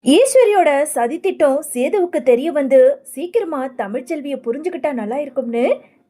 ஈஸ்வரியோட சதித்திட்டம் சேதுவுக்கு தெரிய வந்து சீக்கிரமா தமிழ்ச்செல்வியை புரிஞ்சுக்கிட்டா நல்லா இருக்கும்னு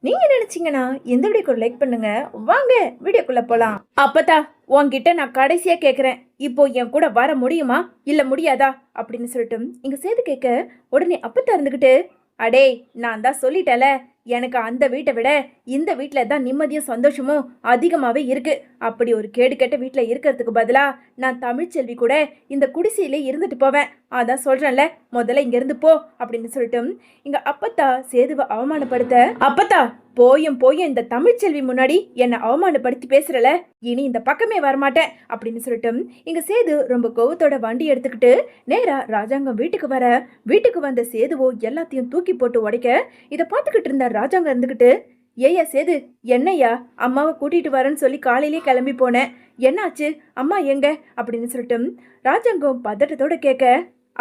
நீங்க நினைச்சீங்கன்னா இந்த வீடியோக்கு லைக் பண்ணுங்க. வாங்க வீடியோக்குள்ள போலாம். அப்பதா உன்கிட்ட நான் கடைசியா கேக்குறேன், இப்போ என் கூட வர முடியுமா இல்ல முடியாதா அப்படின்னு சொல்லிட்டு இங்க சேது கேட்க உடனே அப்பத்தா இருந்துகிட்டு, அடே நான் தான் சொல்லிட்டேல, எனக்கு அந்த வீட்டை விட இந்த வீட்டில் தான் நிம்மதியும் சந்தோஷமும் அதிகமாகவே இருக்கு. அப்படி ஒரு கேடு கெட்ட வீட்டில் இருக்கிறதுக்கு பதிலாக நான் தமிழ்ச்செல்வி கூட இந்த குடிசையிலே இருந்துட்டு போவேன். அதான் சொல்கிறேன்ல, முதல்ல இங்கேருந்து போ அப்படின்னு சொல்லிட்டு இங்கே அப்பத்தா சேதுவை அவமானப்படுத்த, அப்பத்தா போயும் போயும் இந்த தமிழ்ச்செல்வி முன்னாடி என்னை அவமானப்படுத்தி பேசுறல, இனி இந்த பக்கமே வரமாட்டேன் அப்படின்னு சொல்லிட்டு இங்க சேது ரொம்ப கோவத்தோட வண்டி எடுத்துக்கிட்டு நேரா ராஜாங்கம் வீட்டுக்கு வந்த சேதுவோ எல்லாத்தையும் தூக்கி போட்டு உடைக்க இதை பார்த்துக்கிட்டு இருந்த ராஜாங்கம் இருந்துகிட்டு, ஏயா சேது, என்னையா அம்மாவை கூட்டிட்டு வரேன்னு சொல்லி காலையிலே கிளம்பி போனேன், என்னாச்சு, அம்மா எங்க அப்படின்னு சொல்லிட்டு ராஜாங்கம் பதட்டத்தோட கேட்க,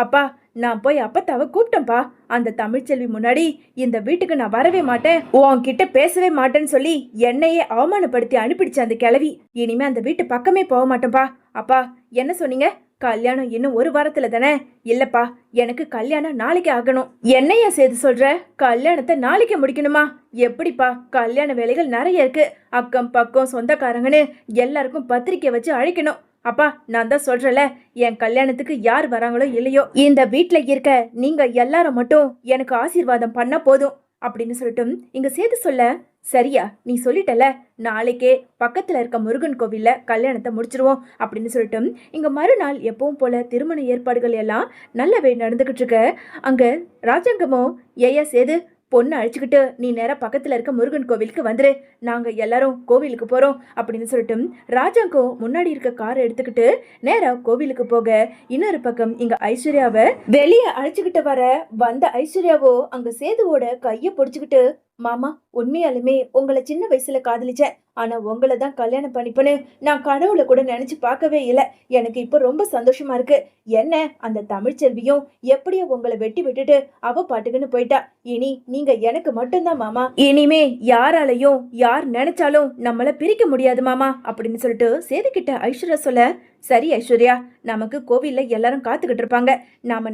அப்பா நான் போய் அப்பத்தாவை கூப்பிட்டேன்ப்பா, அந்த தமிழ்ச்செல்வி முன்னாடி இந்த வீட்டுக்கு நான் வரவே மாட்டேன், உன்கிட்ட பேசவே மாட்டேன்னு சொல்லி என்னையே அவமானப்படுத்தி அனுப்பிடுச்சு அந்த கிழவி, இனிமே அந்த வீட்டு பக்கமே போக மாட்டேன்ப்பா. அப்பா என்ன சொன்னீங்க, கல்யாணம் இன்னும் ஒரு வாரத்துல தானே? இல்லப்பா, எனக்கு கல்யாணம் நாளைக்கு ஆகணும். என்னையா சேது சொல்ற, கல்யாணத்தை நாளைக்கு முடிக்கணுமா? எப்படிப்பா, கல்யாண வேலைகள் நிறைய இருக்கு, அக்கம் பக்கம் சொந்தக்காரங்கன்னு எல்லாருக்கும் பத்திரிக்கை வச்சு அழைக்கணும். அப்பா நான் தான் சொல்றல, என் கல்யாணத்துக்கு யார் வராங்களோ இல்லையோ இந்த வீட்டுல இருக்க நீங்க எல்லாரும் மட்டும் எனக்கு ஆசீர்வாதம் பண்ணா போதும் அப்படின்னு சொல்லிட்டு இங்க சேது சொல்ல, சரியா நீ சொல்லிட்டல, நாளைக்கே பக்கத்துல இருக்க முருகன் கோவில்ல கல்யாணத்தை முடிச்சிருவோம் அப்படின்னு சொல்லிட்டு இங்க மறுநாள் எப்பவும் போல திருமண ஏற்பாடுகள் எல்லாம் நல்லவே நடந்துகிட்டு இருக்க. அங்க ராஜாங்கமோ, ஏயா சேது, பொண்ணு அழைச்சிக்கிட்டு நீ நேரம் பக்கத்துல இருக்க முருகன் கோவிலுக்கு வந்துரு, நாங்க எல்லாரும் கோவிலுக்கு போறோம் அப்படின்னு சொல்லிட்டு ராஜாங்கோ முன்னாடி இருக்க காரை எடுத்துக்கிட்டு நேரா கோவிலுக்கு போக, இன்னொரு பக்கம் இங்க ஐஸ்வர்யாவை வெளியே அழைச்சிக்கிட்டு வந்த ஐஸ்வர்யாவோ அங்க சேதுவோட கைய பிடிச்சுக்கிட்டு, மாமா உண்மையாலுமே உங்களை சின்ன வயசுல காதலிச்சேன், ஆனா உங்களை தான் கல்யாணம் பண்ணிப்பேன்னு நான் கடவுளை கூட நினைச்சு பார்க்கவே இல்லை, எனக்கு இப்போ ரொம்ப சந்தோஷமா இருக்கு. என்ன அந்த தமிழ்ச்செல்வியும் எப்படியோ உங்களை வெட்டி விட்டுட்டு அவ பாட்டுக்குன்னு போயிட்டா, இனி நீங்க எனக்கு மட்டும்தான் மாமா, இனிமே யாராலையும் யார் நினைச்சாலும் நம்மள பிரிக்க முடியாது மாமா அப்படின்னு சொல்லிட்டு சேதுக்கிட்ட ஐஸ்வர்யா சொல்ல, சரி ஐஸ்வர்யா, நமக்கு கோவில்ல எல்லாரும் காத்துக்கிட்டு இருப்பாங்க, நாம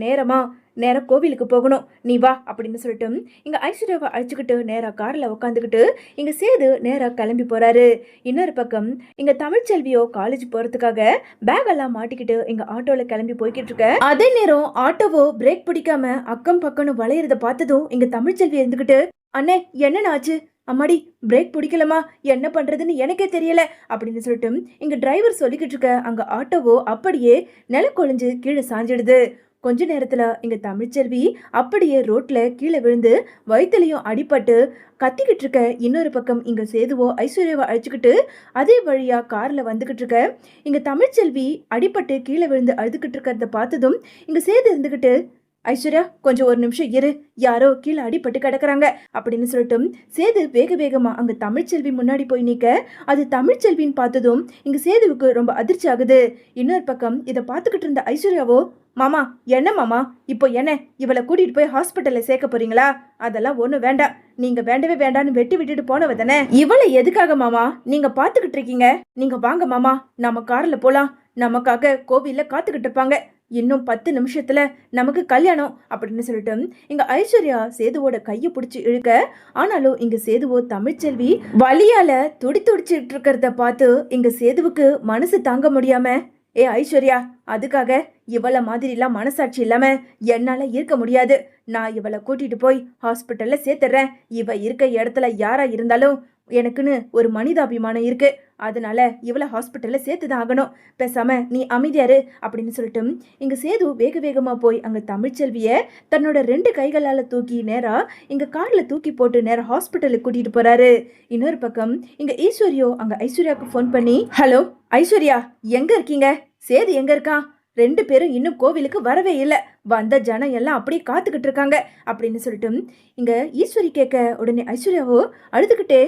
நேரம் கோவிலுக்கு போகணும், நீ வா அப்படின்னு சொல்லிட்டு இங்க ஐஸ்வர்யாவை அழைச்சிக்கிட்டு நேரா கார்ல உட்காந்துக்கிட்டு இங்க சேது நேரா கிளம்பி போறாரு. இன்னொரு பக்கம் இங்க தமிழ்ச்செல்வியோ காலேஜ் போறதுக்காக பேக் எல்லாம் மாட்டிக்கிட்டு இங்க ஆட்டோல கிளம்பி போய்கிட்டு இருக்க. அதே நேரம் ஆட்டோவோ பிரேக் பிடிக்காம அக்கம் பக்கம்னு வளையறத பார்த்ததும் இங்க தமிழ்ச்செல்வி இருந்துகிட்டு, அண்ணே என்னன்னு ஆச்சு, அம்மாடி பிரேக் பிடிக்கலமா, என்ன பண்றதுன்னு எனக்கே தெரியல அப்படின்னு சொல்லிட்டு இங்க டிரைவர் சொல்லிக்கிட்டு இருக்க அங்க ஆட்டோவோ அப்படியே நிலக்கொழிஞ்சு கீழே சாஞ்சிடுது. கொஞ்ச நேரத்துல இங்க தமிழ்ச்செல்வி அப்படியே ரோட்ல கீழே விழுந்து வயிற்றுலையும் அடிபட்டு கத்திக்கிட்டு இருக்க. இன்னொரு பக்கம் இங்க சேதுவோ ஐஸ்வர்யாவை அழைச்சிக்கிட்டு அதே வழியா கார்ல வந்துகிட்டு இருக்க. இங்க தமிழ்ச்செல்வி அடிபட்டு கீழே விழுந்து அழுதுகிட்டு இருக்கிறத பார்த்ததும் இங்க சேது இருந்துகிட்டு, ஐஸ்வர்யா கொஞ்சம் ஒரு நிமிஷம் இரு, யாரோ கீழே அடிபட்டு கிடக்குறாங்க அப்படின்னு சொல்லிட்டு சேது வேகமா அங்க தமிழ்ச்செல்வி முன்னாடி போய் நிக்க, அது தமிழ்ச்செல்வின்னு பார்த்ததும் இங்க சேதுவுக்கு ரொம்ப அதிர்ச்சி ஆகுது. இன்னொரு பக்கம் இதை பார்த்துக்கிட்டு இருந்த ஐஸ்வர்யாவோ, மாமா என்ன மாமா, இப்போ என்ன இவளை கூட்டிட்டு போய் ஹாஸ்பிட்டல்ல சேர்க்க போறீங்களா? அதெல்லாம் ஒண்ணு வேண்டாம், நீங்க வேண்டவே வேண்டான்னு வெட்டி விட்டுட்டு போனவ தானே, இவளை எதுக்காக மாமா நீங்க பாத்துக்கிட்டு இருக்கீங்க? நீங்க வாங்க மாமா, நம்ம கார்ல போலாம், நமக்காக கோவில்ல காத்துக்கிட்டு இருப்பாங்க, இன்னும் 10 நிமிஷத்துல நமக்கு கல்யாணம் அப்படின்னு சொல்லிட்டு இங்க ஐஸ்வர்யா சேதுவோட கையை பிடிச்சி இழுக்க. ஆனாலும் இங்க சேதுவோ தமிழ்ச்செல்வி வலியால துடிச்சிட்டு இருக்கிறத பார்த்து இங்க சேதுவுக்கு மனசு தாங்க முடியாம, ஏ ஐஸ்வர்யா, அதுக்காக இவளை மாதிரிலாம் மனசாட்சி இல்லாம என்னால இருக்க முடியாது, நான் இவளை கூட்டிட்டு போய் ஹாஸ்பிட்டல்ல சேர்த்துறேன், இவ இருக்க இடத்துல யாரா இருந்தாலும் எனக்குன்னு ஒரு மனிதாபிமானம் இருக்கு, அதனால இவளை ஹாஸ்பிட்டல்ல சேர்த்துதான் ஆகணும், பேசாம நீ அமைதியாரு அப்படின்னு சொல்லிட்டு இங்க சேது வேகமா போய் அங்க தமிழ்ச்செல்விய தன்னோட 2 கைகளால தூக்கி நேரா இங்க கார்ல தூக்கி போட்டு நேரா ஹாஸ்பிட்டலுக்கு கூட்டிட்டு போறாரு. இன்னொரு பக்கம் இங்க ஈஸ்வரியோ அங்க ஐஸ்வர்யாவுக்கு ஃபோன் பண்ணி, ஹலோ ஐஸ்வர்யா எங்க இருக்கீங்க, சேது எங்க இருக்கான், 2 பேரும் இன்னும் கோவிலுக்கு வரவே இல்லை, வந்த ஜனம் எல்லாம் அப்படியே காத்துக்கிட்டு இருக்காங்க அப்படின்னு சொல்லிட்டு இங்க ஈஸ்வரி கேட்க, உடனே ஐஸ்வர்யாவோ அழுதுகிட்டே,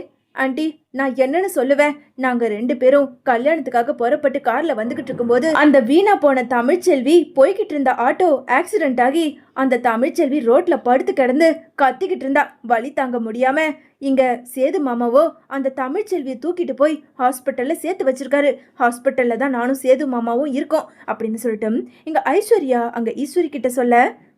ஆண்டி நான் என்னன்னு சொல்லுவேன். நாங்க 2 பேரும் கல்யாணத்துக்காக புறப்பட்டு கார்ல வந்துகிட்டு இருக்கும்போது அந்த வீணா போன தமிழ்ச்செல்வி போய்கிட்டு இருந்த ஆட்டோ ஆக்சிடென்ட் ஆகி அந்த தமிழ்ச்செல்வி ரோட்ல படுத்து கிடந்து கத்திக்கிட்டு இருந்தா. வலி தாங்க முடியாம இங்க சேது மாமாவோ அந்த தமிழ்ச்செல்வியை தூக்கிட்டு போய் ஹாஸ்பிட்டல்ல சேர்த்து வச்சிருக்காரு. ஹாஸ்பிட்டல்ல தான் நானும் சேது மாமாவும் இருக்கோம் அப்படின்னு சொல்லிட்டு இங்க ஐஸ்வர்யா அங்க ஈஸ்வரி கிட்ட சொல்ல,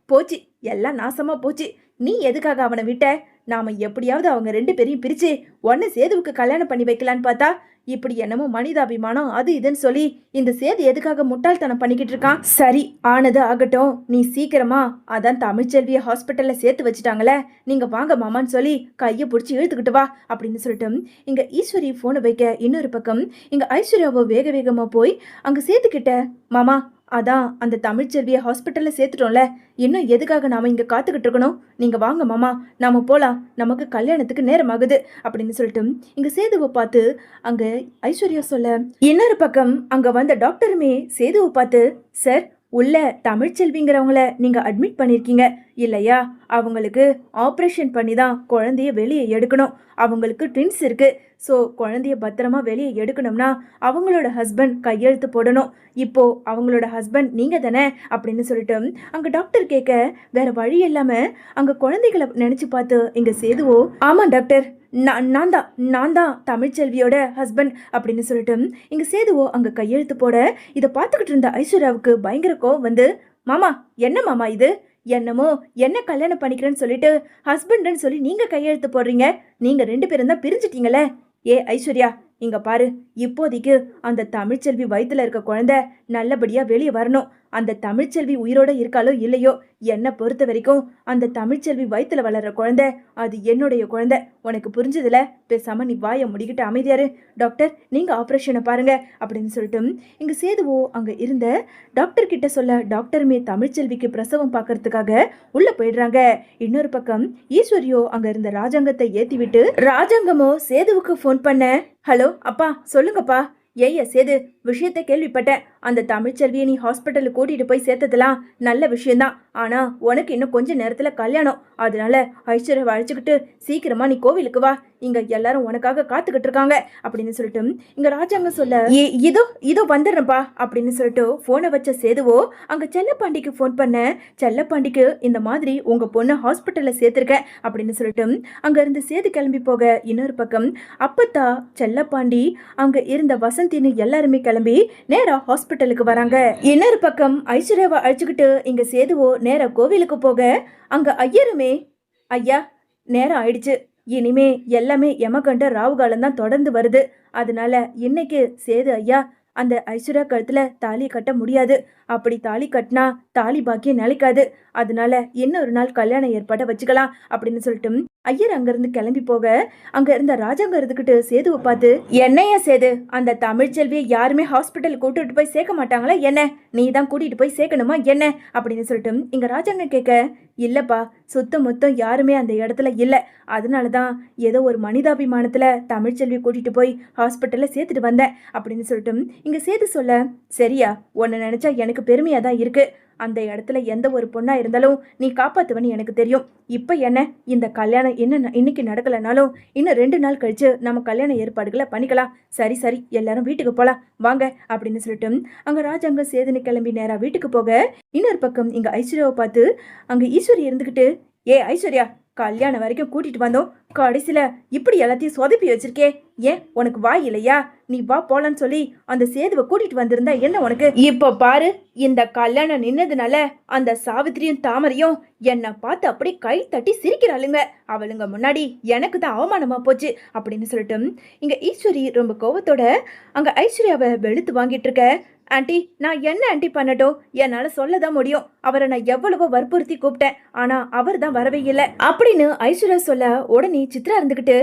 போச்சு எல்லாம் நாசமா போச்சு. நீ எதுக்காக அவனை விட்ட? நாம எப்படியாவது அவங்க 2 பேரையும் பிரிச்சு ஒன்னு சேதுவுக்கு கல்யாணம் பண்ணி வைக்கலான்னு பார்த்தா இப்படி என்னமோ மனிதாபிமானம் அது இதுன்னு சொல்லி இந்த சேது எதுக்காக முட்டாள்தனம் பண்ணிக்கிட்டு இருக்கான். சரி ஆனது ஆகட்டும், நீ சீக்கிரமா அதான் தமிழ்ச்செல்விய ஹாஸ்பிட்டல்ல சேர்த்து வச்சுட்டாங்களே, நீங்க வாங்க மாமான்னு சொல்லி கையை பிடிச்சி இழுத்துக்கிட்டு வா அப்படின்னு சொல்லிட்டு இங்க ஈஸ்வரி போனை வைக்க இன்னொரு பக்கம் இங்க ஐஸ்வர்யாவோ வேக வேகமா போய் அங்க சேத்துக்கிட்ட, மாமா அதான் அந்த தமிழ்ச்செல்வியை ஹாஸ்பிட்டல்ல சேர்த்துட்டோம்ல, இன்னும் எதுக்காக நாம இங்க காத்துக்கிட்டு இருக்கணும்? நீங்க வாங்க மாமா, நாம போலாம், நமக்கு கல்யாணத்துக்கு நேரம் ஆகுது அப்படின்னு சொல்லிட்டு இங்க சேதுவை பார்த்து அங்க ஐஸ்வர்யா சொல்ல, இன்னொரு பக்கம் அங்க வந்த டாக்டருமே சேதுவை பார்த்து, சார் உள்ள தமிழ்ச்செல்விங்கிறவங்கள நீங்க அட்மிட் பண்ணிருக்கீங்க இல்லையா? அவங்களுக்கு ஆப்ரேஷன் பண்ணி தான் குழந்தைய வெளியே எடுக்கணும். அவங்களுக்கு ட்வின்ஸ் இருக்கு. ஸோ குழந்தைய பத்திரமா வெளியே எடுக்கணும்னா அவங்களோட ஹஸ்பண்ட் கையெழுத்து போடணும். இப்போ அவங்களோட ஹஸ்பண்ட் நீங்க தானே அப்படின்னு சொல்லிட்டு அங்க டாக்டர் கேட்க, வேற வழி இல்லாம அங்க குழந்தைகளை நினைச்சு பார்த்து இங்க சேதுவோ, ஆமா டாக்டர் நான் தான் தமிழ்ச்செல்வியோட ஹஸ்பண்ட் அப்படின்னு சொல்லிட்டு இங்க சேதுவோ அங்க கையெழுத்து போட இதை பார்த்துக்கிட்டு இருந்த ஐஸ்வர்யாவுக்கு பயங்கர கோவம் வந்து, மாமா என்ன மாமா இது? என்னமோ என்ன கல்யாணம் பண்ணிக்கிறேன்னு சொல்லிட்டு ஹஸ்பண்ட்னு சொல்லி நீங்க கையெழுத்து போடுறீங்க. நீங்க 2 பேரும் தான் பிரிஞ்சிட்டீங்களே. ஏ ஐஸ்வர்யா இங்க பாரு, இப்போதைக்கு அந்த தமிழ்ச்செல்வி வயித்துல இருக்க குழந்தை நல்லபடியா வெளியே வரணும். அந்த தமிழ்ச்செல்வி உயிரோட இருக்காளோ இல்லையோ, என்னை பொறுத்த வரைக்கும் அந்த தமிழ்ச்செல்வி வயித்துல வளர்ற குழந்தை அது என்னுடைய குழந்தை. உனக்கு புரிஞ்சதுல? பேசாம நீ வாயை முடிக்கிட்டு அமைதியாரு. டாக்டர் நீங்க ஆப்ரேஷனை பாருங்க அப்படின்னு சொல்லிட்டு இங்க சேதுவோ அங்க இருந்த டாக்டர் கிட்ட சொல்ல, டாக்டருமே தமிழ்ச்செல்விக்கு பிரசவம் பார்க்கறதுக்காக உள்ள போயிடுறாங்க. இன்னொரு பக்கம் ஈஸ்வரியோ அங்க இருந்த ராஜாங்கத்தை ஏத்தி விட்டு ராஜாங்கமோ சேதுவுக்கு ஃபோன் பண்ண, ஹலோ அப்பா சொல்லுங்கப்பா. ஏய்யா சேது, விஷயத்தை கேள்விப்பட்டேன். அந்த தமிழ்ச்செல்வியை நீ ஹாஸ்பிட்டலுக்கு கூட்டிட்டு போய் சேர்த்ததெல்லாம் நல்ல விஷயம்தான். ஆனா உனக்கு இன்னும் கொஞ்ச நேரத்துல கல்யாணம். அதனால ஐஸ்வர்யாவை அழைச்சிக்கிட்டு சீக்கிரமா நீ கோவிலுக்கு வா, இங்க எல்லாரும் உனக்காக காத்துக்கிட்டு இருக்காங்க அப்படின்னு சொல்லிட்டு இங்க ராஜாங்க சொல்ல, இதோ வந்துடுறப்பா அப்படின்னு சொல்லிட்டு போனை வச்ச சேதுவோ அங்க செல்லப்பாண்டிக்கு ஃபோன் பண்ண, செல்லப்பாண்டிக்கு இந்த மாதிரி உங்க பொண்ணு ஹாஸ்பிட்டல்ல சேர்த்திருக்கேன் அப்படின்னு சொல்லிட்டு அங்க இருந்து சேது கிளம்பி போக, இன்னொரு பக்கம் அப்பத்தா செல்லப்பாண்டி அங்க இருந்த வசந்தின்னு எல்லாருமே கிளம்பி நேரா ஹாஸ்பிட்டலுக்கு வராங்க. இன்னொரு பக்கம் ஐஸ்வர்யாவை அழைச்சுக்கிட்டு இங்க சேதுவோ நேரா கோவிலுக்கு போக, அங்க ஐயருமே, ஐயா நேரம் ஆயிடுச்சு, இனிமே எல்லாமே யமகண்ட ராவுகாலம் தான் தொடர்ந்து வருது. அதனால இன்னைக்கு சேது ஐயா அந்த ஐஸ்வர்யா கழுத்துல தாலி கட்ட முடியாது. அப்படி தாலி கட்டினா தாலி பாக்கியம் நிலைக்காது. அதனால இன்னொரு நாள் கல்யாண ஏற்பாட்டை வச்சுக்கலாம் அப்படின்னு சொல்லிட்டு ஐயர் அங்கிருந்து கிளம்பி போக, அங்க இருந்த ராஜாங்க இருந்துகிட்டு சேதுவை பார்த்து, என்னையா சேது, அந்த தமிழ்ச்செல்வியை யாருமே ஹாஸ்பிட்டல் கூட்டிட்டு போய் சேர்க்க மாட்டாங்களா என்ன? நீ தான் கூட்டிட்டு போய் சேர்க்கணுமா என்ன அப்படின்னு சொல்லிட்டு இங்க ராஜாங்க கேட்க, இல்லப்பா சுத்தம் மொத்தம் யாருமே அந்த இடத்துல இல்ல. அதனாலதான் ஏதோ ஒரு மனிதாபிமானத்துல தமிழ்ச்செல்வி கூட்டிட்டு போய் ஹாஸ்பிட்டல்ல சேர்த்துட்டு வந்தேன் அப்படின்னு சொல்லிட்டு இங்க சேது சொல்ல, சரியா, உன்னை நினைச்சா எனக்கு பெருமையா தான் இருக்கு. அந்த இடத்துல எந்த ஒரு பொண்ணா இருந்தாலும் நீ காப்பாத்துவன்னு எனக்கு தெரியும். இப்ப என்ன, இந்த கல்யாணம் இன்னைக்கு நடக்கலனாலும் இன்னும் 2 நாள் கழிச்சு நம்ம கல்யாண ஏற்பாடுகளை பண்ணிக்கலாம். சரி எல்லாரும் வீட்டுக்கு போலாம் வாங்க அப்படின்னு சொல்லிட்டு அங்க ராஜாங்க சேதுன்னு கிளம்பி நேரா வீட்டுக்கு போக, இன்னொரு பக்கம் இங்க ஐஸ்வர்யாவை பார்த்து அங்க ஈஸ்வரி இருந்துகிட்டு, ஏ ஐஸ்வர்யா கல்யாணம் வரைக்கும் கூட்டிட்டு வந்தோம், கடைசியில இப்படி எல்லாத்தையும் சொதப்பி வச்சிருக்கே, ஏன் உனக்கு வாய் இல்லையா? நீ வா போலான்னு சொல்லி அந்த சேதுவை கூட்டிட்டு வந்திருந்தா என்ன உனக்கு? இப்ப பாரு, இந்த கல்யாணம் நின்னதுனால அந்த சாவித்திரியும் தாமரையும் என்னை பார்த்து அப்படி கை தட்டி சிரிக்கிறாளுங்க. அவளுங்க முன்னாடி எனக்கு தான் அவமானமா போச்சு அப்படின்னு சொல்லிட்டு இங்க ஈஸ்வரி ரொம்ப கோவத்தோட அங்க ஐஸ்வர்யாவை வெளுத்து வாங்கிட்டு இருக்க, ஆண்டி நான் என்ன ஆண்டி பண்ணட்டும்? என்னால சொல்லதான் முடியும். அவரை நான் எவ்வளவோ வற்புறுத்தி கூப்பிட்டேன், ஆனா அவர் தான் வரவே இல்லை அப்படின்னு ஐஸ்வர்யா சொல்ல, உடனே சித்ரா இருந்துகிட்டு,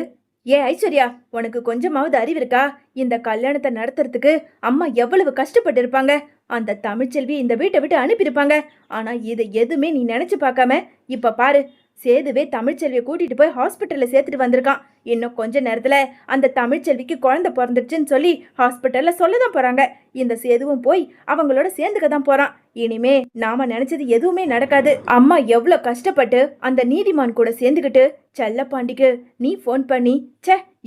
ஏ ஐஸ்வர்யா உனக்கு கொஞ்சமாவது அறிவு இருக்கா? இந்த கல்யாணத்தை நடத்துறதுக்கு அம்மா எவ்வளவு கஷ்டப்பட்டு இருப்பாங்க. அந்த தமிழ்ச்செல்வி இந்த வீட்டை விட்டு அனுப்பியிருப்பாங்க. ஆனா இதை எதுவுமே நீ நினைச்சு பார்க்காம இப்ப பாரு, சேதுவே தமிழ்ச்செல்வியை கூட்டிட்டு போய் ஹாஸ்பிட்டல்ல சேர்த்துட்டு வந்திருக்கான். இன்னும் கொஞ்ச நேரத்துல அந்த தமிழ்ச்செல்விக்கு குழந்தை பிறந்துடுச்சுன்னு சொல்லி ஹாஸ்பிட்டல்ல சொல்லதான் போறாங்க. இந்த சேதுவும் போய் அவங்களோட சேர்ந்துக்க தான் போறான். இனிமே நாம நினைச்சது எதுவுமே நடக்காது. அம்மா எவ்வளவு கஷ்டப்பட்டு அந்த நீதிமான் கூட சேர்ந்துக்கிட்டு செல்லப்பாண்டிக்கு நீ போன் பண்ணி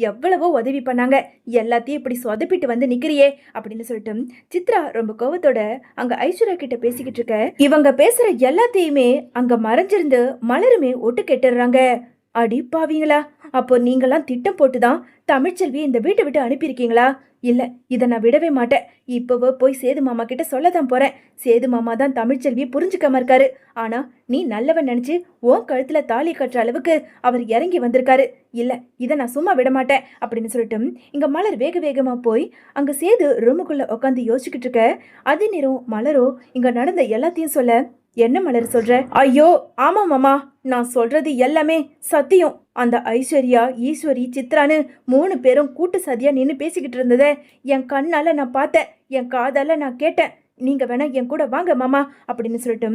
எவ்வளவோ உதவி பண்ணாங்க, எல்லாத்தையும் இப்படி சொதப்பிட்டு வந்து நிக்கிறியே அப்படின்னு சொல்லிட்டு சித்ரா ரொம்ப கோவத்தோட அங்க ஐஸ்வர்யா கிட்ட பேசிக்கிட்டு இருக்க. இவங்க பேசுற எல்லாத்தையுமே அங்க மறைஞ்சிருந்து மலருமே ஒட்டு கேட்டுறாங்க. அடி பாவீங்களா, அப்போ நீங்களாம் திட்டம் போட்டுதான் தமிழ்ச்செல்வி இந்த வீட்டை விட்டு அனுப்பியிருக்கீங்களா? இல்ல, இதை நான் விடவே மாட்டேன். இப்பவோ போய் சேது மாமா கிட்ட சொல்லதான் போறேன். சேது மாமா தான் தமிழ்ச்செல்வியை புரிஞ்சுக்காம இருக்காரு. ஆனா நீ நல்லவன் நினைச்சு உன் கழுத்துல தாலி கட்டுற அளவுக்கு அவர் இறங்கி வந்திருக்காரு. இல்ல, இதை நான் சும்மா விட மாட்டேன் அப்படின்னு சொல்லிட்டு இங்க மலர் வேக வேகமா போய் அங்க சேது ரூமுக்குள்ள உட்காந்து யோசிச்சுக்கிட்டு இருக்க. அதே நேரம் மலரோ இங்க நடந்த எல்லாத்தையும் சொல்ல. என்ன மலர் சொல்ற? ஐயோ ஆமா மாமா, நான் சொல்றது எல்லாமே சத்தியம். அந்த ஐஸ்வர்யா, ஈஸ்வரி, சித்ரான்னு 3 பேரும் கூட்டு சதியா நின்று பேசிக்கிட்டு இருந்தத என் கண்ணால நான் பார்த்தேன், என் காதால நான் கேட்டேன். நீங்க வேணா என் கூட வாங்க மாமா அப்படின்னு சொல்லிட்டு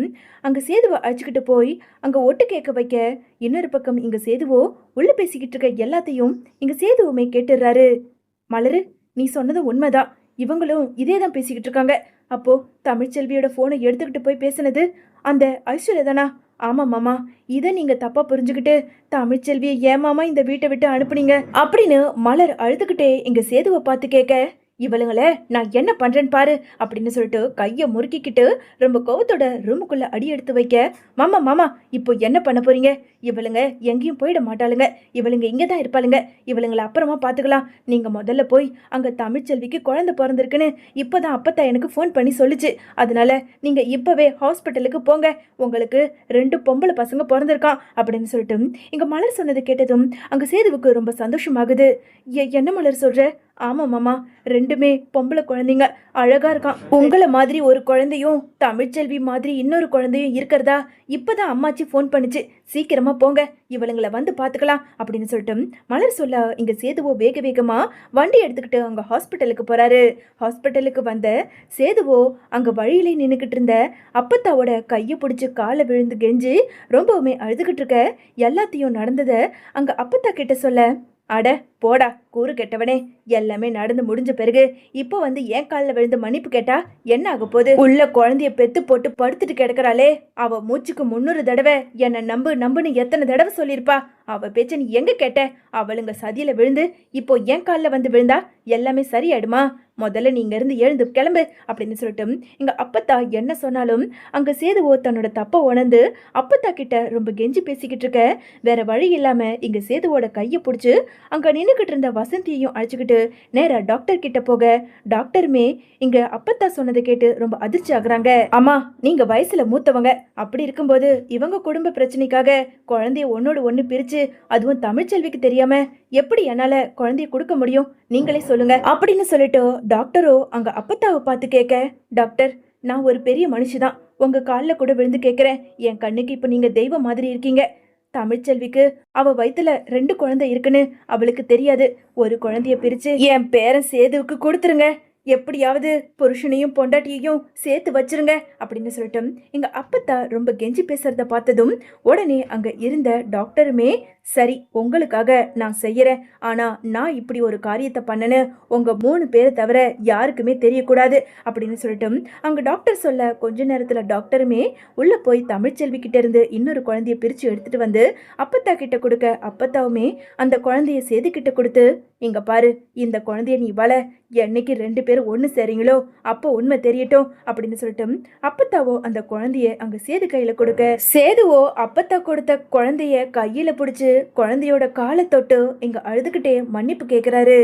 அங்க சேதுவை அழைச்சிக்கிட்டு போய் அங்க ஒட்டு கேட்க வைக்க. இன்னொரு பக்கம் இங்க சேதுவோ உள்ள பேசிக்கிட்டு இருக்க எல்லாத்தையும் இங்க சேதுவுமே கேட்டுடுறாரு. மலரு, நீ சொன்னது உண்மைதான். இவங்களும் இதே தான் பேசிக்கிட்டு இருக்காங்க. அப்போ தமிழ்ச்செல்வியோட போனை எடுத்துக்கிட்டு போய் பேசினது அந்த ஐஸ்வர்யா தானா? ஆமா மாமா, இதை நீங்க தப்பா புரிஞ்சுக்கிட்டு தமிழ்ச்செல்வியை ஏமாமா இந்த வீட்டை விட்டு அனுப்புனீங்க அப்படின்னு மலர் அழுதுகிட்டே இங்க சேதுவை பார்த்து கேட்க. இவளுங்கள நான் என்ன பண்றேன்னு பாரு அப்படின்னு சொல்லிட்டு கைய முறுக்கிக்கிட்டு ரொம்ப கோவத்தோட ரூமுக்குள்ள அடி எடுத்து வைக்க. மாமா மாமா, இப்போ என்ன பண்ண போறீங்க? இவளுங்க எங்கேயும் போயிட மாட்டாளுங்க, இவளுங்க இங்கே தான் இருப்பாளுங்க. இவளுங்களை அப்புறமா பார்த்துக்கலாம். நீங்க முதல்ல போய் அங்க தமிழ்ச்செல்விக்கு குழந்தை பிறந்திருக்குன்னு இப்போதான் அப்பத்தா எனக்கு ஃபோன் பண்ணி சொல்லிச்சு. அதனால நீங்க இப்பவே ஹாஸ்பிட்டலுக்கு போங்க, உங்களுக்கு 2 பொம்பளை பசங்க பிறந்திருக்கான் அப்படின்னு சொல்லிட்டு இங்க மலர் சொன்னது கேட்டதும் அங்க சேதுவுக்கு ரொம்ப சந்தோஷமாகுது. என்ன மலர் சொல்ற? ஆமா மாமா, 2மே பொம்பளை குழந்தைங்க, அழகா இருக்கான். உங்களை மாதிரி ஒரு குழந்தையும் தமிழ்ச்செல்வி மாதிரி இன்னொரு குழந்தையும் இருக்கிறதா இப்பதான் அம்மாச்சி ஃபோன் பண்ணிச்சு. சீக்கிரமா போங்க, இவளுங்களை வந்து பாத்துக்கலாம் அப்படின்னு சொல்லிட்டு மலர் சொல்ல இங்க சேதுவோ வேக வேகமா வண்டி எடுத்துக்கிட்டு அங்க ஹாஸ்பிட்டலுக்கு போறாரு. ஹாஸ்பிட்டலுக்கு வந்த சேதுவோ அங்க வழியிலே நின்னுக்கிட்டு இருந்த அப்பத்தாவோட கையை பிடிச்சு காலை விழுந்து கெஞ்சு ரொம்பவுமே அழுதுகிட்டு இருக்க. எல்லாத்தையும் நடந்தத அங்க அப்பத்தா கிட்ட சொல்ல. அட போடா கூறு கெட்டவனே, எல்லாமே நடந்து முடிஞ்ச பிறகு இப்போ வந்து என் காலில் விழுந்து மன்னிப்பு கேட்டா என்ன ஆக போகுது? உள்ள குழந்தைய பெத்து போட்டு படுத்துட்டு கிடக்குறாளே, அவ மூச்சுக்கு 300 தடவை என்ன நம்புன்னு எத்தனை தடவை சொல்லியிருப்பா. அவ பேச்ச நீ எங்க கேட்ட? அவளுங்க சதியில விழுந்து இப்போ என் காலில் வந்து விழுந்தா எல்லாமே சரியாயிடுமா? முதல்ல நீங்க இருந்து எழுந்து கிளம்பு அப்படின்னு சொல்லிட்டு இங்க அப்பத்தா என்ன சொன்னாலும் அங்க சேதுவோ தன்னோட தப்ப உணர்ந்து அப்பத்தா கிட்ட ரொம்ப கெஞ்சி பேசிக்கிட்டு இருக்க. வேற வழி இல்லாம இங்க சேதுவோட கையை பிடிச்சு அங்க நின்னுக்கிட்டு இருந்த வசந்தியையும் அழைச்சிக்கிட்டு நேரா டாக்டர் கிட்ட போக. டாக்டருமே இங்க அப்பத்தா சொன்னதை கேட்டு ரொம்ப அதிர்ச்சி ஆகுறாங்க. அம்மா, நீங்க வயசுல மூத்தவங்க, அப்படி இருக்கும்போது இவங்க குடும்ப பிரச்சனைக்காக குழந்தைய ஒன்னோடு ஒண்ணு பிரிச்சு அதுவும் தமிழ்ச்செல்விக்கு தெரியாம எப்படி என்னால குழந்தைய கொடுக்க முடியும்? நீங்களே சொல்லுங்க அப்படின்னு சொல்லிட்டு டாக்டரோ அங்க அப்பத்தாவை பார்த்து கேட்க. டாக்டர், நான் ஒரு பெரிய மனுஷிதான், உங்க காலில் கூட விழுந்து கேட்கிறேன். என் கண்ணுக்கு இப்ப நீங்க தெய்வம் மாதிரி இருக்கீங்க. தமிழ்ச்செல்விக்கு அவ வயித்துல 2 குழந்தை இருக்குன்னு அவளுக்கு தெரியாது. ஒரு குழந்தைய பிரிச்சு என் பேரன் சேதுவுக்கு கொடுத்துருங்க. எப்படியாவது புருஷனையும் பொண்டாட்டியையும் சேர்த்து வச்சிருங்க அப்படின்னு சொல்லிட்டு எங்க அப்பத்தா ரொம்ப கெஞ்சி பேசுறத பார்த்ததும் உடனே அங்க இருந்த டாக்டருமே சரி, உங்களுக்காக நான் செய்யறேன், ஆனா நான் இப்படி ஒரு காரியத்தை பண்ணனு உங்க 3 பேரை தவிர யாருக்குமே தெரியக்கூடாது அப்படின்னு சொல்லிட்டு அங்க டாக்டர் சொல்ல கொஞ்ச நேரத்துல டாக்டருமே உள்ள போய் தமிழ்ச்செல்வி கிட்ட இருந்து இன்னொரு குழந்தைய பிரிச்சு எடுத்துட்டு வந்து அப்பத்தா கிட்ட கொடுக்க. அப்பத்தாவுமே அந்த குழந்தைய சேது கிட்ட கொடுத்து, இங்க பாரு, இந்த குழந்தைய நீ வள, என்னைக்கு 2 பேரும் ஒண்ணு சேரீங்களோ அப்போ உண்மை தெரியட்டும் அப்படின்னு சொல்லிட்டு அப்பத்தாவோ அந்த குழந்தைய அங்க சேது கையில கொடுக்க. சேதுவோ அப்பத்தா கொடுத்த குழந்தைய கையில பிடிச்சு குழந்தையோட காலை தொட்டு இங்க அழுதுகிட்டே மன்னிப்பு கேக்குறாரு.